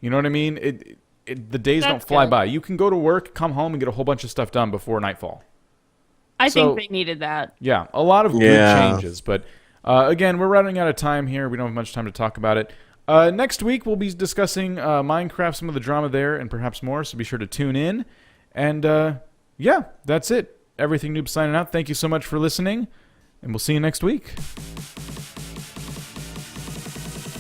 You know what I mean? The days don't fly by. You can go to work, come home, and get a whole bunch of stuff done before nightfall.
I think they needed that.
Yeah, a lot of good changes. But again, we're running out of time here. We don't have much time to talk about it. Next week, we'll be discussing Minecraft, some of the drama there, and perhaps more. So be sure to tune in. And that's it. Everything Noob signing out. Thank you so much for listening, and we'll see you next week.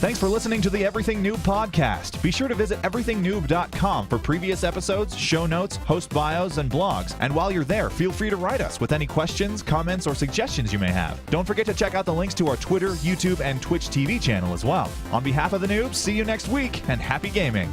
Thanks for listening to the Everything Noob podcast. Be sure to visit everythingnoob.com for previous episodes, show notes, host bios, and blogs. And while you're there, feel free to write us with any questions, comments, or suggestions you may have. Don't forget to check out the links to our Twitter, YouTube, and Twitch TV channel as well. On behalf of the Noobs, see you next week, and happy gaming.